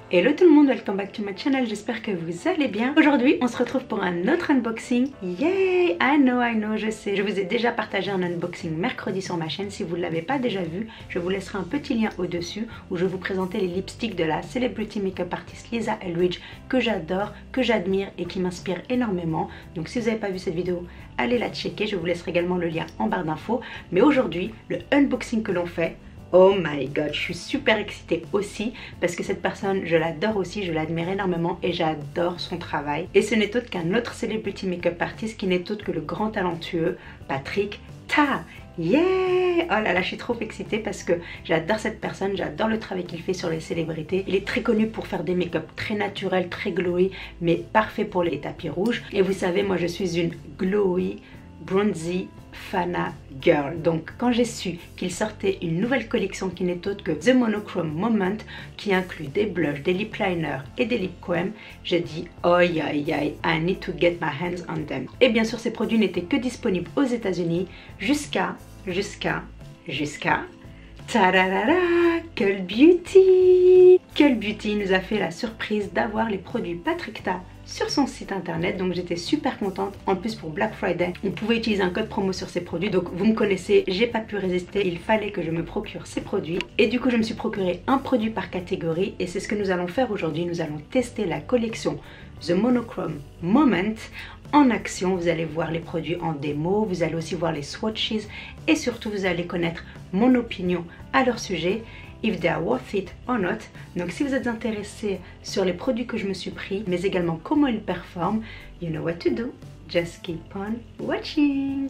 Hello tout le monde, welcome back to my channel, j'espère que vous allez bien. Aujourd'hui on se retrouve pour un autre unboxing. Yay! I know, je sais. Je vous ai déjà partagé un unboxing mercredi sur ma chaîne. Si vous ne l'avez pas déjà vu, je vous laisserai un petit lien au-dessus où je vous présentais les lipsticks de la celebrity makeup artist Lisa Eldridge que j'adore, que j'admire et qui m'inspire énormément. Donc si vous n'avez pas vu cette vidéo, allez la checker, je vous laisserai également le lien en barre d'infos. Mais aujourd'hui, le unboxing que l'on fait, oh my god, je suis super excitée aussi parce que cette personne, je l'adore aussi, je l'admire énormément et j'adore son travail. Et ce n'est autre qu'un autre celebrity makeup artist qui n'est autre que le grand talentueux Patrick Ta. Yeah! Oh là là, je suis trop excitée parce que j'adore cette personne, j'adore le travail qu'il fait sur les célébrités. Il est très connu pour faire des make-up très naturels, très glowy, mais parfait pour les tapis rouges. Et vous savez, moi je suis une glowy, bronzy Fana Girl. Donc quand j'ai su qu'il sortait une nouvelle collection qui n'est autre que The Monochrome Moment, qui inclut des blushs, des lip liners et des lip cream, j'ai dit oh I need to get my hands on them. Et bien sûr ces produits n'étaient que disponibles aux États-Unis jusqu'à tararara, Cult Beauty. Cult Beauty nous a fait la surprise d'avoir les produits Patrick Ta sur son site internet, donc j'étais super contente. En plus pour Black Friday, on pouvait utiliser un code promo sur ces produits, donc vous me connaissez, j'ai pas pu résister, il fallait que je me procure ces produits. Et du coup je me suis procuré un produit par catégorie et c'est ce que nous allons faire aujourd'hui. Nous allons tester la collection The Monochrome Moment en action. Vous allez voir les produits en démo, vous allez aussi voir les swatches et surtout vous allez connaître mon opinion à leur sujet, if they are worth it or not. Donc si vous êtes intéressé sur les produits que je me suis pris, mais également comment ils performent, you know what to do, just keep on watching.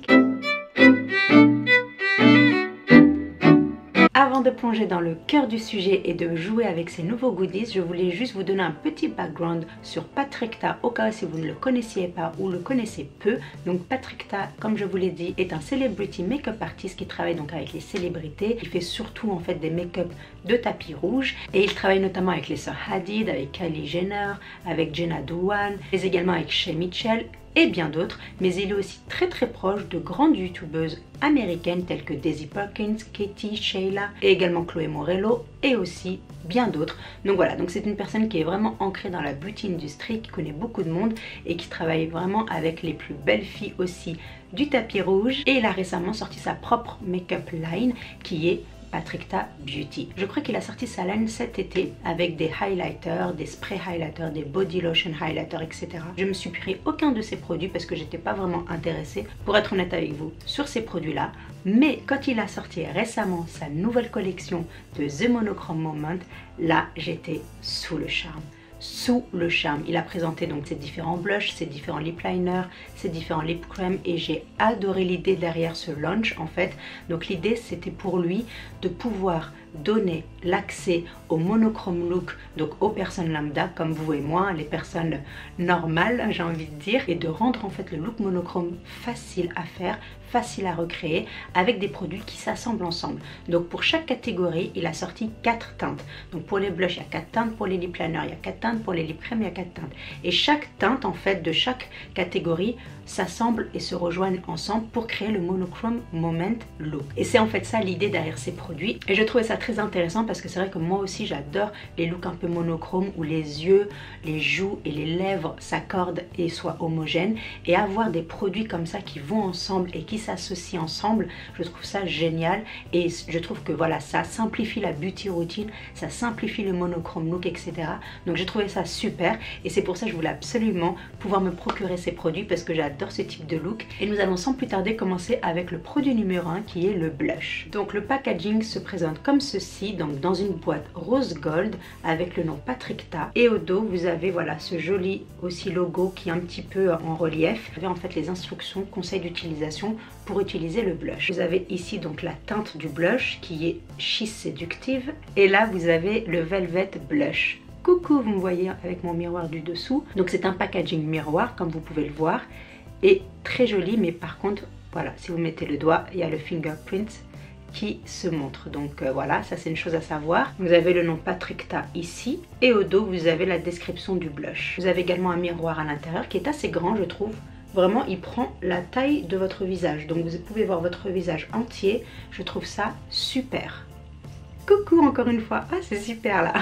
Avant de plonger dans le cœur du sujet et de jouer avec ces nouveaux goodies, je voulais juste vous donner un petit background sur Patrick Ta au cas où si vous ne le connaissiez pas ou le connaissez peu. Donc Patrick Ta, comme je vous l'ai dit, est un celebrity makeup artist qui travaille donc avec les célébrités. Il fait surtout en fait des make-up de tapis rouge et il travaille notamment avec les sœurs Hadid, avec Kylie Jenner, avec Jenna Dewan, mais également avec Shay Mitchell et bien d'autres, mais il est aussi très proche de grandes youtubeuses américaines telles que Daisy Perkins, Katie, Shayla et également Chloé Morello et aussi bien d'autres. Donc voilà, donc c'est une personne qui est vraiment ancrée dans la beauty industry, qui connaît beaucoup de monde et qui travaille vraiment avec les plus belles filles aussi du tapis rouge. Et il a récemment sorti sa propre make-up line qui est Patrick Ta Beauty. Je crois qu'il a sorti sa line cet été avec des highlighters, des sprays highlighters, des body lotion highlighters, etc. Je me suis pris aucun de ces produits parce que j'étais pas vraiment intéressée, pour être honnête avec vous, sur ces produits-là. Mais quand il a sorti récemment sa nouvelle collection de The Monochrome Moment, là j'étais sous le charme. Il a présenté donc ses différents blushs, ses différents lip liners, ses différents lip cream et j'ai adoré l'idée derrière ce launch en fait. Donc l'idée c'était pour lui de pouvoir donner l'accès au monochrome look, donc aux personnes lambda comme vous et moi, les personnes normales j'ai envie de dire, et de rendre en fait le look monochrome facile à faire, facile à recréer avec des produits qui s'assemblent ensemble. Donc pour chaque catégorie il a sorti 4 teintes. Donc pour les blushs il y a 4 teintes, pour les lip liners il y a 4 teintes, pour les lip cream il y a 4 teintes. Et chaque teinte en fait de chaque catégorie s'assemblent et se rejoignent ensemble pour créer le monochrome moment look. Et c'est en fait ça l'idée derrière ces produits. Et je trouvais ça très intéressant parce que c'est vrai que moi aussi j'adore les looks un peu monochrome où les yeux, les joues et les lèvres s'accordent et soient homogènes. Et avoir des produits comme ça qui vont ensemble et qui s'associent ensemble, je trouve ça génial. Et je trouve que voilà, ça simplifie la beauty routine, ça simplifie le monochrome look, etc. Donc j'ai trouvé ça super et c'est pour ça que je voulais absolument pouvoir me procurer ces produits parce que j'adore ce type de look. Et nous allons sans plus tarder commencer avec le produit numéro 1 qui est le blush. Donc le packaging se présente comme ceci, donc dans une boîte rose gold avec le nom Patrick Ta et au dos vous avez voilà ce joli aussi logo qui est un petit peu en relief. Vous avez en fait les instructions, conseils d'utilisation pour utiliser le blush. Vous avez ici donc la teinte du blush qui est She's Seductive et là vous avez le Velvet Blush. Coucou, vous me voyez avec mon miroir du dessous. Donc c'est un packaging miroir comme vous pouvez le voir et très joli, mais par contre voilà, si vous mettez le doigt il y a le fingerprint qui se montre. Donc voilà, ça c'est une chose à savoir. Vous avez le nom Patrick Ta ici et au dos vous avez la description du blush. Vous avez également un miroir à l'intérieur qui est assez grand je trouve. Vraiment il prend la taille de votre visage, donc vous pouvez voir votre visage entier. Je trouve ça super. Coucou encore une fois, ah c'est super là.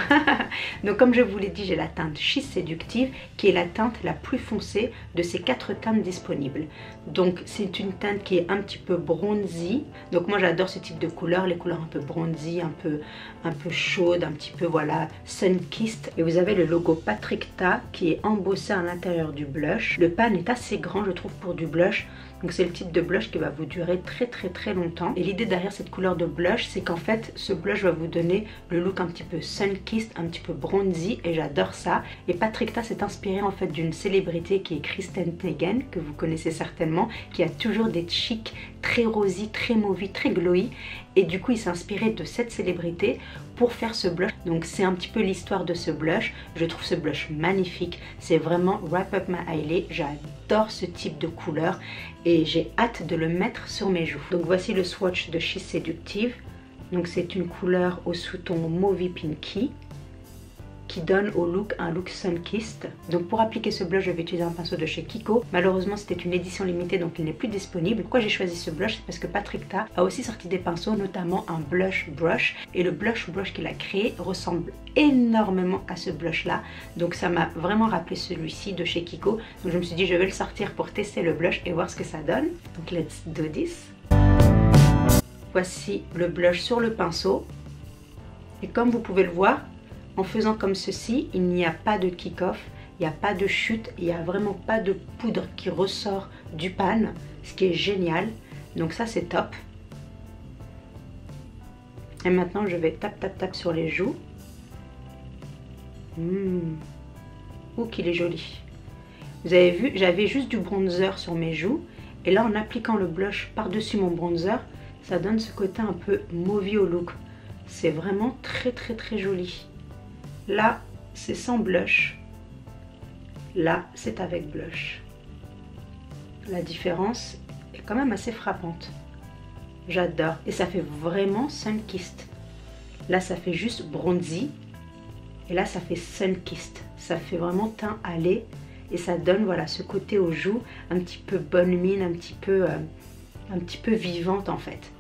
Donc comme je vous l'ai dit, j'ai la teinte She's Seductive qui est la teinte la plus foncée de ces 4 teintes disponibles. Donc c'est une teinte qui est un petit peu bronzy. Donc moi j'adore ce type de couleur, les couleurs un peu bronzy, un peu chaudes, un petit peu voilà sun-kissed. Et vous avez le logo Patrick-Ta qui est embossé à l'intérieur du blush. Le pan est assez grand je trouve pour du blush. Donc c'est le type de blush qui va vous durer très longtemps. Et l'idée derrière cette couleur de blush, c'est qu'en fait ce blush va vous donner le look un petit peu sun-kissed, un petit peu bronzy et j'adore ça. Et Patrick-Ta s'est inspiré en fait d'une célébrité qui est Kristen Teigen, que vous connaissez certainement, qui a toujours des cheeks très rosy, très mauvais, très glowy. Et du coup il s'est inspiré de cette célébrité pour faire ce blush. Donc c'est un petit peu l'histoire de ce blush. Je trouve ce blush magnifique. C'est vraiment Wrap Up My Eyelid. J'adore ce type de couleur et j'ai hâte de le mettre sur mes joues. Donc voici le swatch de She's Seductive. Donc c'est une couleur au sous-ton Mauvey Pinky qui donne au look un look sun-kissed. Donc pour appliquer ce blush, je vais utiliser un pinceau de chez Kiko. Malheureusement, c'était une édition limitée, donc il n'est plus disponible. Pourquoi j'ai choisi ce blush? C'est parce que Patrick-Ta a aussi sorti des pinceaux, notamment un blush brush. Et le blush brush qu'il a créé ressemble énormément à ce blush-là. Donc ça m'a vraiment rappelé celui-ci de chez Kiko. Donc je me suis dit, je vais le sortir pour tester le blush et voir ce que ça donne. Donc let's do this. Voici le blush sur le pinceau. Et comme vous pouvez le voir, en faisant comme ceci, il n'y a pas de kick-off, il n'y a pas de chute, il n'y a vraiment pas de poudre qui ressort du pan, ce qui est génial. Donc ça c'est top. Et maintenant je vais tap sur les joues. Ouh qu'il est joli. Vous avez vu, j'avais juste du bronzer sur mes joues. Et là en appliquant le blush par-dessus mon bronzer, ça donne ce côté un peu mauvais au look. C'est vraiment très joli. Là, c'est sans blush. Là, c'est avec blush. La différence est quand même assez frappante. J'adore. Et ça fait vraiment sun-kissed. Là, ça fait juste bronzy. Et là, ça fait sun-kissed. Ça fait vraiment teint à lait. Et ça donne voilà, ce côté aux joues, un petit peu bonne mine, un petit peu vivante en fait.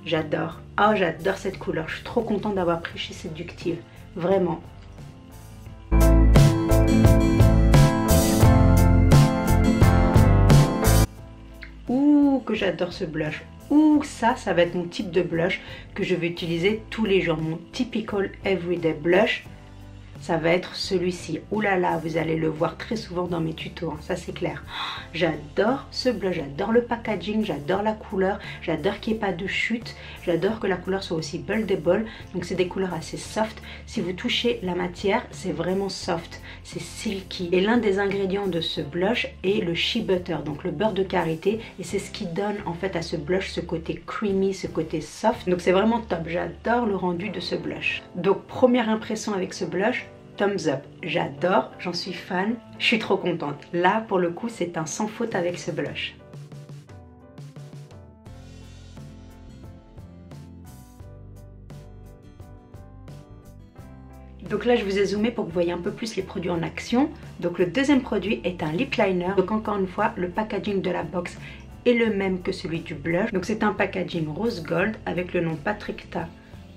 J'adore. Oh, j'adore cette couleur. Je suis trop contente d'avoir pris She's Seductive. Vraiment. Ouh, que j'adore ce blush. Ouh, ça va être mon type de blush que je vais utiliser tous les jours. Mon typical everyday blush. Ça va être celui-ci. Ouh là là, vous allez le voir très souvent dans mes tutos, hein, ça c'est clair. J'adore ce blush, j'adore le packaging, j'adore la couleur, j'adore qu'il n'y ait pas de chute, j'adore que la couleur soit aussi buildable. Donc c'est des couleurs assez soft. Si vous touchez la matière, c'est vraiment soft, c'est silky. Et l'un des ingrédients de ce blush est le shea butter, donc le beurre de karité. Et c'est ce qui donne en fait à ce blush ce côté creamy, ce côté soft. Donc c'est vraiment top, j'adore le rendu de ce blush. Donc première impression avec ce blush, thumbs up, j'adore, j'en suis fan, je suis trop contente. Là pour le coup c'est un sans faute avec ce blush. Donc là je vous ai zoomé pour que vous voyez un peu plus les produits en action. Donc le deuxième produit est un lip liner. Donc encore une fois le packaging de la box est le même que celui du blush. Donc c'est un packaging rose gold avec le nom Patrick-Ta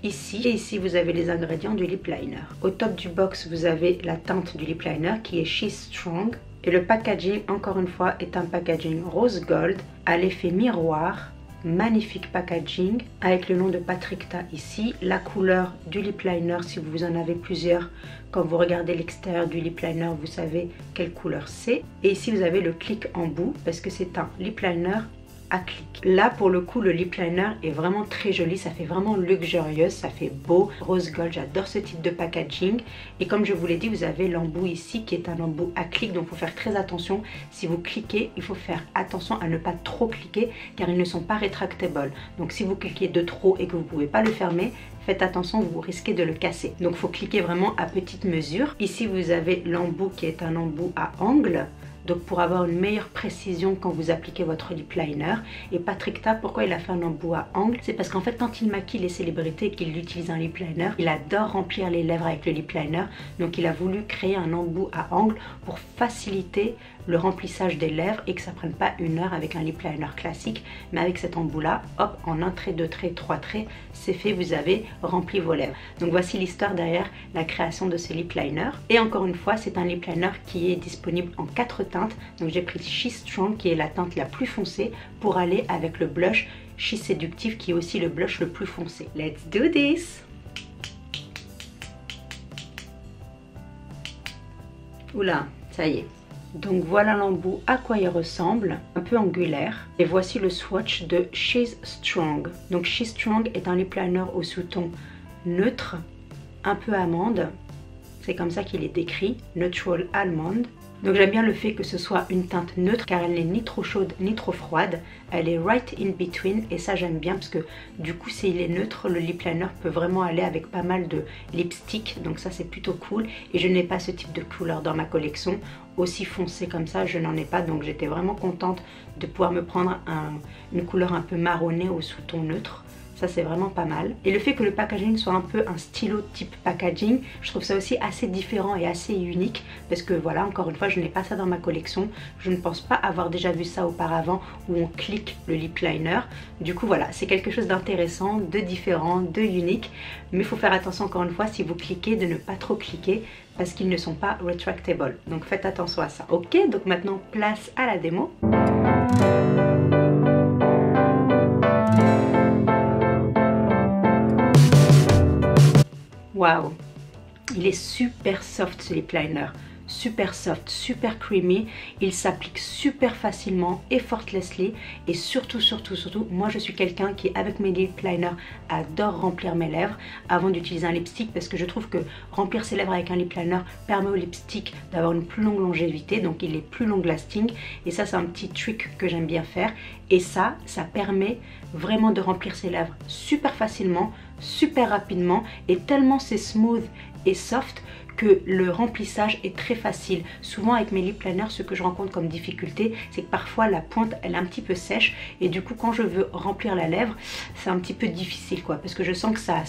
ici. Et ici vous avez les ingrédients du lip liner. Au top du box vous avez la teinte du lip liner qui est She's Strong. Et le packaging encore une fois est un packaging rose gold à l'effet miroir. Magnifique packaging avec le nom de Patrick-Ta ici. La couleur du lip liner, si vous en avez plusieurs, quand vous regardez l'extérieur du lip liner vous savez quelle couleur c'est. Et ici vous avez le clic en bout parce que c'est un lip liner à clic. Là pour le coup le lip liner est vraiment très joli, ça fait vraiment luxurieux, ça fait beau, rose gold, j'adore ce type de packaging. Et comme je vous l'ai dit vous avez l'embout ici qui est un embout à clic, donc il faut faire très attention. Si vous cliquez il faut faire attention à ne pas trop cliquer car ils ne sont pas rétractables. Donc si vous cliquez de trop et que vous ne pouvez pas le fermer, faites attention, vous risquez de le casser. Donc il faut cliquer vraiment à petite mesure. Ici vous avez l'embout qui est un embout à angle. Donc pour avoir une meilleure précision quand vous appliquez votre lip liner. Et Patrick-Ta, pourquoi il a fait un embout à angle? C'est parce qu'en fait quand il maquille les célébrités et qu'il utilise un lip liner, il adore remplir les lèvres avec le lip liner. Donc il a voulu créer un embout à angle pour faciliter le remplissage des lèvres et que ça prenne pas 1 heure avec un lip liner classique. Mais avec cet embout là, hop, en 1 trait, 2 traits, 3 traits, c'est fait, vous avez rempli vos lèvres. Donc voici l'histoire derrière la création de ce lip liner. Et encore une fois, c'est un lip liner qui est disponible en 4 teintes. Donc j'ai pris She Strong qui est la teinte la plus foncée pour aller avec le blush She Séductive qui est aussi le blush le plus foncé. Let's do this! Oula, ça y est. Donc voilà l'embout à quoi il ressemble, un peu angulaire. Et voici le swatch de She's Strong. Donc She's Strong est un lip liner au sous-ton neutre, un peu amande. C'est comme ça qu'il est décrit, Neutral Almond. Donc j'aime bien le fait que ce soit une teinte neutre car elle n'est ni trop chaude ni trop froide. Elle est right in between et ça j'aime bien parce que du coup s'il est neutre, le lip liner peut vraiment aller avec pas mal de lipstick. Donc ça c'est plutôt cool et je n'ai pas ce type de couleur dans ma collection. Aussi foncé comme ça je n'en ai pas, donc j'étais vraiment contente de pouvoir me prendre une couleur un peu marronnée au sous-ton neutre. Ça c'est vraiment pas mal. Et le fait que le packaging soit un peu un stylo type packaging, je trouve ça aussi assez différent et assez unique. Parce que voilà, encore une fois, je n'ai pas ça dans ma collection. Je ne pense pas avoir déjà vu ça auparavant où on clique le lip liner. Du coup voilà, c'est quelque chose d'intéressant, de différent, de unique. Mais il faut faire attention encore une fois, si vous cliquez, de ne pas trop cliquer parce qu'ils ne sont pas retractable. Donc faites attention à ça. Ok, donc maintenant place à la démo. Waouh, il est super soft ce lip liner, super soft, super creamy, il s'applique super facilement, effortlessly et surtout, moi je suis quelqu'un qui avec mes lip liners adore remplir mes lèvres avant d'utiliser un lipstick parce que je trouve que remplir ses lèvres avec un lip liner permet au lipstick d'avoir une plus longue longévité, donc il est plus long lasting et ça c'est un petit trick que j'aime bien faire et ça permet vraiment de remplir ses lèvres super facilement, super rapidement et tellement c'est smooth et soft que le remplissage est très facile. Souvent avec mes lip liners, ce que je rencontre comme difficulté, c'est que parfois la pointe elle est un petit peu sèche et du coup quand je veux remplir la lèvre, c'est un petit peu difficile quoi, parce que je sens que ça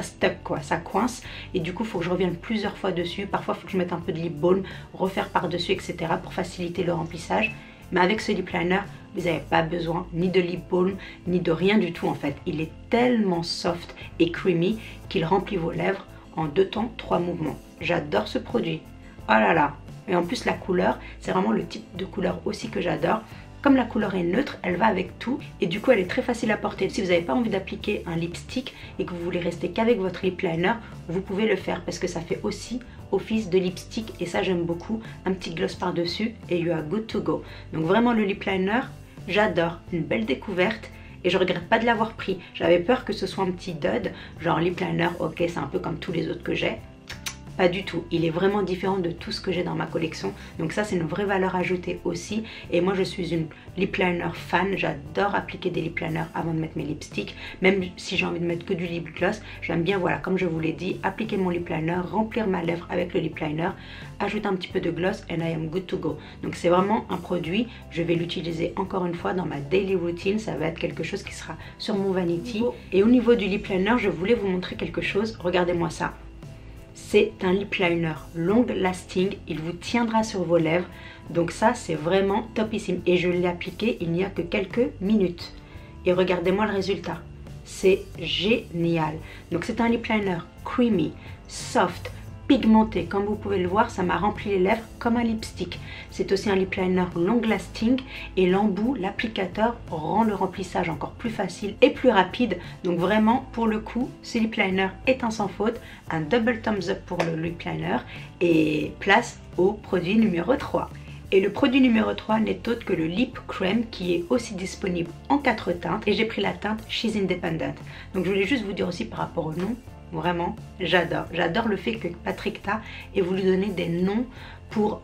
stuck quoi, ça coince et du coup il faut que je revienne plusieurs fois dessus. Parfois il faut que je mette un peu de lip balm, refaire par dessus etc. pour faciliter le remplissage. Mais avec ce lip liner, vous n'avez pas besoin ni de lip balm, ni de rien du tout en fait. Il est tellement soft et creamy qu'il remplit vos lèvres en 2 temps, 3 mouvements. J'adore ce produit. Oh là là. Et en plus la couleur, c'est vraiment le type de couleur aussi que j'adore. Comme la couleur est neutre, elle va avec tout et du coup elle est très facile à porter. Si vous n'avez pas envie d'appliquer un lipstick et que vous voulez rester qu'avec votre lip liner, vous pouvez le faire parce que ça fait aussi office de lipstick et ça j'aime beaucoup. Un petit gloss par dessus et you are good to go. Donc vraiment le lip liner, j'adore. Une belle découverte. Et je regrette pas de l'avoir pris. J'avais peur que ce soit un petit dud, genre lip liner, ok c'est un peu comme tous les autres que j'ai. Pas du tout, il est vraiment différent de tout ce que j'ai dans ma collection. Donc ça c'est une vraie valeur ajoutée aussi. Et moi je suis une lip liner fan, j'adore appliquer des lip liners avant de mettre mes lipsticks. Même si j'ai envie de mettre que du lip gloss, j'aime bien, voilà, comme je vous l'ai dit, appliquer mon lip liner, remplir ma lèvre avec le lip liner, ajouter un petit peu de gloss and I am good to go. Donc c'est vraiment un produit, je vais l'utiliser encore une fois dans ma daily routine, ça va être quelque chose qui sera sur mon vanity. Et au niveau du lip liner, je voulais vous montrer quelque chose, regardez-moi ça. C'est un lip liner long lasting, il vous tiendra sur vos lèvres. Donc ça c'est vraiment topissime et je l'ai appliqué il n'y a que quelques minutes. Et regardez-moi le résultat, c'est génial. Donc c'est un lip liner creamy, soft, pigmenté. Comme vous pouvez le voir, ça m'a rempli les lèvres comme un lipstick. C'est aussi un lip liner long lasting et l'embout, l'applicateur rend le remplissage encore plus facile et plus rapide. Donc vraiment pour le coup, ce lip liner est un sans faute. Un double thumbs up pour le lip liner et place au produit numéro 3. Et le produit numéro 3 n'est autre que le Lip Crème qui est aussi disponible en 4 teintes et j'ai pris la teinte She's Independent. Donc je voulais juste vous dire aussi par rapport au nom, vraiment j'adore. J'adore le fait que Patrickta ait voulu donner des noms pour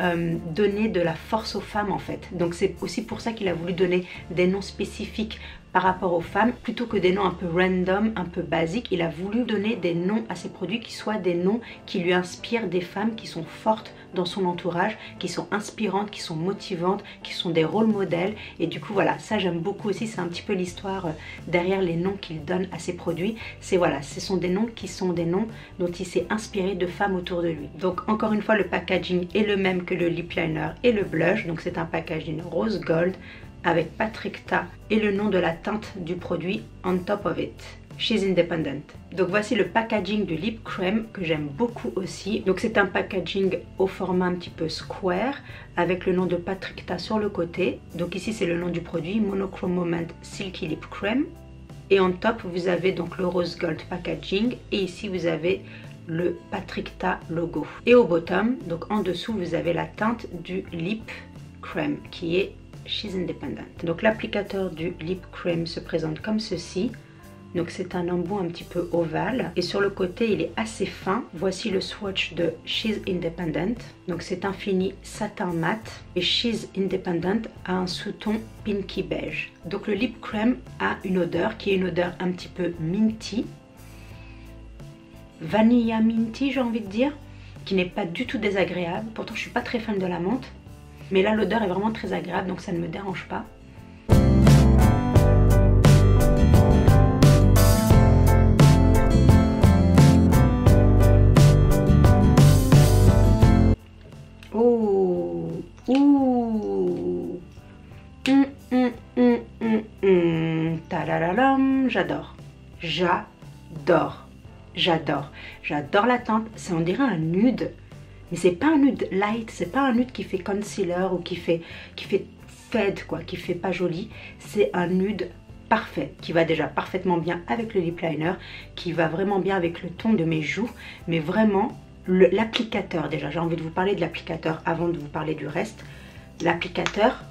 donner de la force aux femmes en fait. Donc c'est aussi pour ça qu'il a voulu donner des noms spécifiques par rapport aux femmes, plutôt que des noms un peu random, un peu basiques, il a voulu donner des noms à ses produits qui soient des noms qui lui inspirent des femmes qui sont fortes dans son entourage, qui sont inspirantes, qui sont motivantes, qui sont des rôles modèles. Et du coup voilà, ça j'aime beaucoup aussi, c'est un petit peu l'histoire derrière les noms qu'il donne à ses produits. C'est voilà, ce sont des noms qui sont des noms dont il s'est inspiré de femmes autour de lui. Donc encore une fois, le packaging est le même que le lip liner et le blush, donc c'est un packaging rose gold avec Patrick Ta et le nom de la teinte du produit on top of it. She's Independent. Donc voici le packaging du lip cream que j'aime beaucoup aussi. Donc c'est un packaging au format un petit peu square avec le nom de Patrick Ta sur le côté. Donc ici c'est le nom du produit, Monochrome Moment Silky Lip Cream. Et en top vous avez donc le rose gold packaging et ici vous avez le Patrick Ta logo. Et au bottom, donc en dessous vous avez la teinte du lip cream qui est She's Independent. Donc l'applicateur du lip cream se présente comme ceci. Donc c'est un embout un petit peu ovale et sur le côté il est assez fin. Voici le swatch de She's Independent. Donc c'est un fini satin mat et She's Independent a un sous-ton pinky beige. Donc le lip cream a une odeur qui est une odeur un petit peu minty, vanilla minty j'ai envie de dire, qui n'est pas du tout désagréable. Pourtant je suis pas très fan de la menthe, mais là l'odeur est vraiment très agréable donc ça ne me dérange pas. Oh, ouh, tadadadam, j'adore, j'adore, j'adore, j'adore la teinte. C'est on dirait un nude. Mais c'est pas un nude light, c'est pas un nude qui fait concealer ou qui fait fade quoi, qui fait pas joli. C'est un nude parfait, qui va déjà parfaitement bien avec le lip liner, qui va vraiment bien avec le ton de mes joues, mais vraiment l'applicateur déjà. J'ai envie de vous parler de l'applicateur avant de vous parler du reste. L'applicateur,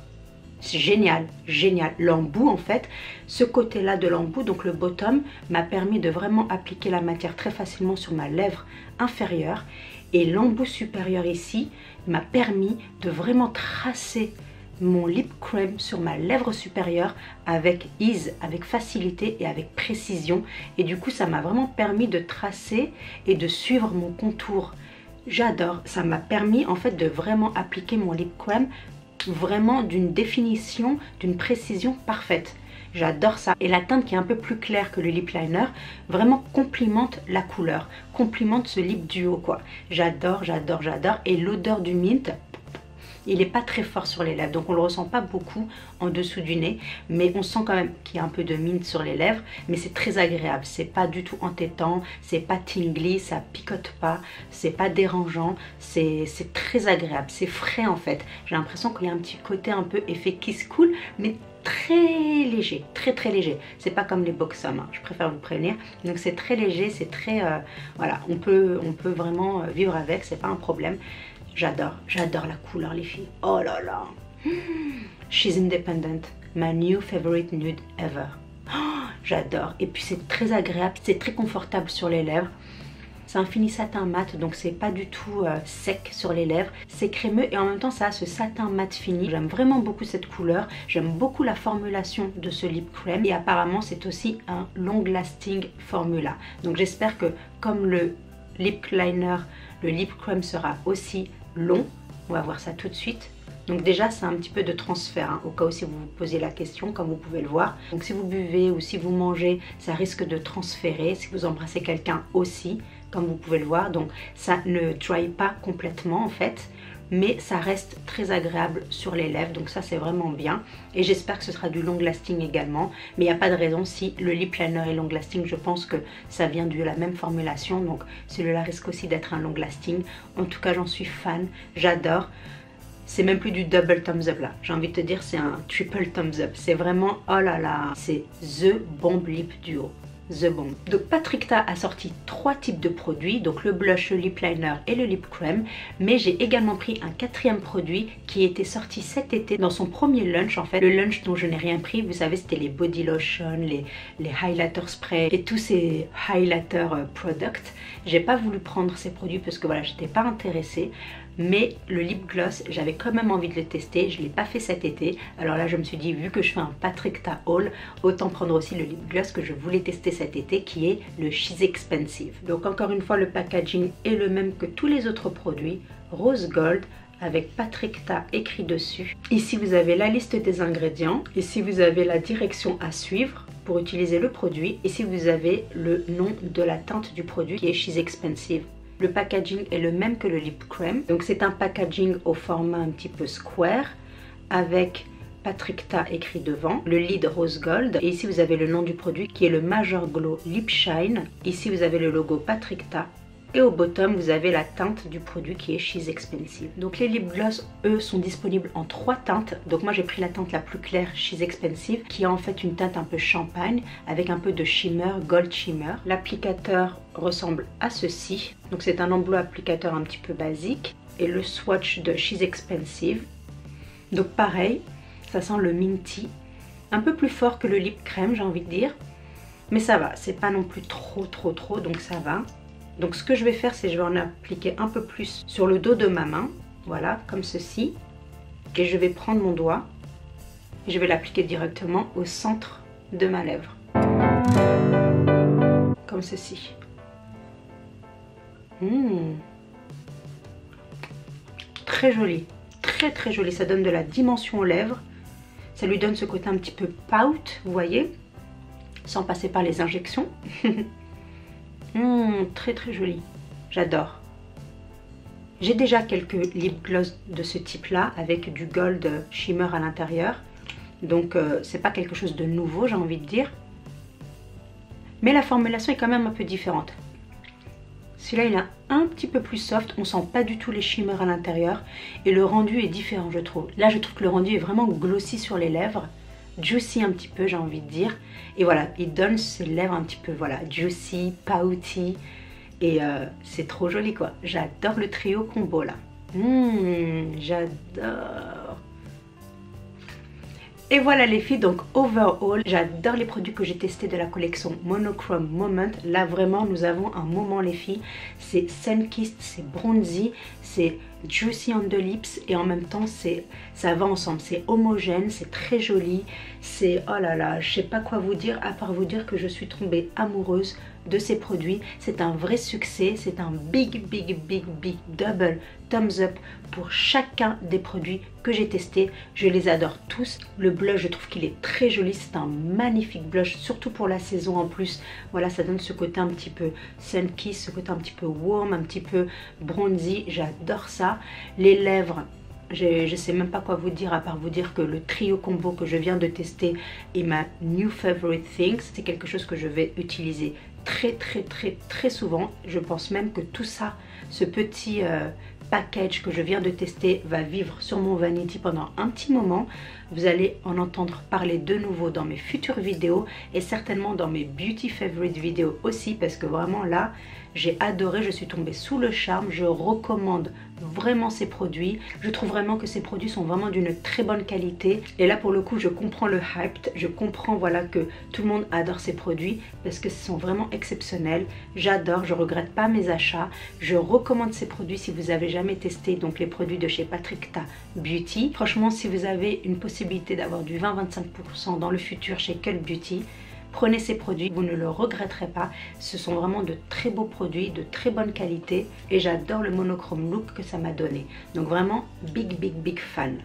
c'est génial, génial. L'embout en fait, ce côté-là de l'embout, donc le bottom, m'a permis de vraiment appliquer la matière très facilement sur ma lèvre inférieure. Et l'embout supérieur ici m'a permis de vraiment tracer mon lip cream sur ma lèvre supérieure avec ease, avec facilité et avec précision. Et du coup, ça m'a vraiment permis de tracer et de suivre mon contour. J'adore. Ça m'a permis en fait de vraiment appliquer mon lip cream vraiment d'une définition, d'une précision parfaite. J'adore ça. Et la teinte qui est un peu plus claire que le lip liner vraiment complimente la couleur, complimente ce lip duo quoi. J'adore, j'adore, j'adore. Et l'odeur du mint, il n'est pas très fort sur les lèvres, donc on ne le ressent pas beaucoup en dessous du nez, mais on sent quand même qu'il y a un peu de mint sur les lèvres, mais c'est très agréable, c'est pas du tout entêtant, c'est pas tingly, ça picote pas, c'est pas dérangeant, c'est très agréable, c'est frais en fait. J'ai l'impression qu'il y a un petit côté un peu effet kiss cool, mais très léger, très léger. C'est pas comme les Buxom, hein, je préfère vous prévenir. Donc c'est très léger, c'est très voilà, on peut vraiment vivre avec, c'est pas un problème. J'adore la couleur les filles. Oh là là. She's Independent, my new favorite nude ever. Oh, j'adore. Et puis c'est très agréable, c'est très confortable sur les lèvres. C'est un fini satin mat, donc c'est pas du tout sec sur les lèvres. C'est crémeux et en même temps ça a ce satin mat fini. J'aime vraiment beaucoup cette couleur. J'aime beaucoup la formulation de ce lip cream. Et apparemment c'est aussi un long lasting formula. Donc j'espère que comme le lip liner, le lip cream sera aussi long. On va voir ça tout de suite. Donc déjà c'est un petit peu de transfert hein, au cas où si vous vous posez la question, comme vous pouvez le voir. Donc si vous buvez ou si vous mangez, ça risque de transférer. Si vous embrassez quelqu'un aussi, comme vous pouvez le voir. Donc ça ne dry pas complètement en fait, mais ça reste très agréable sur les lèvres, donc ça c'est vraiment bien. Et j'espère que ce sera du long lasting également, mais il n'y a pas de raison. Si le lip liner est long lasting, je pense que ça vient de la même formulation, donc celui-là risque aussi d'être un long lasting. En tout cas j'en suis fan, j'adore. C'est même plus du double thumbs up là, j'ai envie de te dire c'est un triple thumbs up. C'est vraiment, oh là là, c'est the bomb lip duo. The Bomb. Donc Patrickta a sorti 3 types de produits, donc le blush, le lip liner et le lip cream, mais j'ai également pris un 4e produit qui était sorti cet été dans son premier lunch en fait, le lunch dont je n'ai rien pris, vous savez c'était les body lotion, les highlighter spray et tous ces highlighter products. J'ai pas voulu prendre ces produits parce que voilà, j'étais pas intéressée. Mais le lip gloss, j'avais quand même envie de le tester, je ne l'ai pas fait cet été. Alors là je me suis dit, vu que je fais un Patrickta haul, autant prendre aussi le lip gloss que je voulais tester cet été, qui est le She's Expensive. Donc encore une fois, le packaging est le même que tous les autres produits, rose gold avec Patrickta écrit dessus. Ici vous avez la liste des ingrédients, ici vous avez la direction à suivre pour utiliser le produit, ici vous avez le nom de la teinte du produit qui est She's Expensive. Le packaging est le même que le lip cream, donc c'est un packaging au format un petit peu square avec Patrickta écrit devant, le lid rose gold et ici vous avez le nom du produit qui est le Major Glow Lip Shine. Ici vous avez le logo Patrickta et au bottom vous avez la teinte du produit qui est She's Expensive. Donc les lip gloss eux sont disponibles en 3 teintes, donc moi j'ai pris la teinte la plus claire She's Expensive qui est en fait une teinte un peu champagne avec un peu de shimmer, gold shimmer. L'applicateur ressemble à ceci, donc c'est un embout applicateur un petit peu basique et le swatch de She's Expensive. Donc pareil, ça sent le minty, un peu plus fort que le lip cream j'ai envie de dire, mais ça va, c'est pas non plus trop donc ça va. Donc ce que je vais faire, c'est que je vais en appliquer un peu plus sur le dos de ma main, voilà, comme ceci. Et je vais prendre mon doigt et je vais l'appliquer directement au centre de ma lèvre. Comme ceci. Très joli, très joli, ça donne de la dimension aux lèvres. Ça lui donne ce côté un petit peu pout, vous voyez, sans passer par les injections. Très joli, j'adore. J'ai déjà quelques lip gloss de ce type là avec du gold shimmer à l'intérieur, donc c'est pas quelque chose de nouveau j'ai envie de dire, mais la formulation est quand même un peu différente. Celui-là il est un petit peu plus soft, on sent pas du tout les shimmers à l'intérieur et le rendu est différent je trouve. Là je trouve que le rendu est vraiment glossy sur les lèvres, juicy un petit peu j'ai envie de dire, et voilà, il donne ses lèvres un petit peu voilà juicy, pouty, et c'est trop joli quoi. J'adore le trio combo là, j'adore. Et voilà les filles, donc overall, j'adore les produits que j'ai testés de la collection Monochrome Moment. Là vraiment nous avons un moment les filles, c'est sun-kissed, c'est bronzy, c'est juicy on the lips et en même temps ça va ensemble, c'est homogène, c'est très joli, c'est oh là là, je sais pas quoi vous dire à part vous dire que je suis tombée amoureuse de ces produits. C'est un vrai succès, c'est un big double thumbs up pour chacun des produits que j'ai testés. Je les adore tous. Le blush je trouve qu'il est très joli, c'est un magnifique blush surtout pour la saison en plus. Voilà, ça donne ce côté un petit peu sun-kissed, ce côté un petit peu warm, un petit peu bronzy, j'adore ça. Les lèvres, je sais même pas quoi vous dire à part vous dire que le trio combo que je viens de tester est ma new favorite thing. C'est quelque chose que je vais utiliser très souvent. Je pense même que tout ça, ce petit package que je viens de tester va vivre sur mon vanity pendant un petit moment. Vous allez en entendre parler de nouveau dans mes futures vidéos et certainement dans mes beauty favorite vidéos aussi, parce que vraiment là j'ai adoré, je suis tombée sous le charme. Je recommande vraiment ces produits. Je trouve vraiment que ces produits sont vraiment d'une très bonne qualité. Et là pour le coup je comprends le hype, je comprends voilà que tout le monde adore ces produits parce que ce sont vraiment exceptionnels. J'adore, je regrette pas mes achats. Je recommande ces produits si vous avez jamais testé donc les produits de chez Patrickta Beauty. Franchement si vous avez une possibilité d'avoir du 20-25% dans le futur chez Cult Beauty, prenez ces produits, vous ne le regretterez pas. Ce sont vraiment de très beaux produits, de très bonne qualité et j'adore le monochrome look que ça m'a donné. Donc vraiment big fan.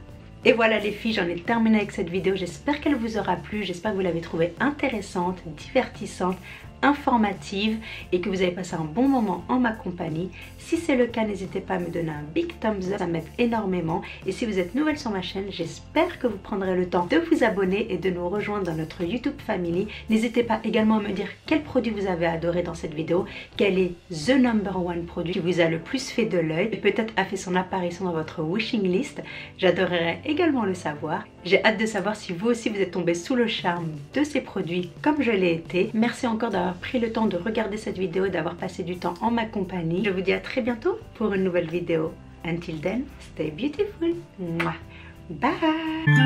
Et voilà les filles, j'en ai terminé avec cette vidéo. J'espère qu'elle vous aura plu, j'espère que vous l'avez trouvée intéressante, divertissante, informative et que vous avez passé un bon moment en ma compagnie. Si c'est le cas, n'hésitez pas à me donner un big thumbs up, ça m'aide énormément. Et si vous êtes nouvelle sur ma chaîne, j'espère que vous prendrez le temps de vous abonner et de nous rejoindre dans notre YouTube Family. N'hésitez pas également à me dire quel produit vous avez adoré dans cette vidéo, quel est the number one produit qui vous a le plus fait de l'œil et peut-être a fait son apparition dans votre wishing list. J'adorerais également le savoir. J'ai hâte de savoir si vous aussi vous êtes tombé sous le charme de ces produits comme je l'ai été. Merci encore d'avoir d'avoir pris le temps de regarder cette vidéo, d'avoir passé du temps en ma compagnie. Je vous dis à très bientôt pour une nouvelle vidéo. Until then, stay beautiful. Bye.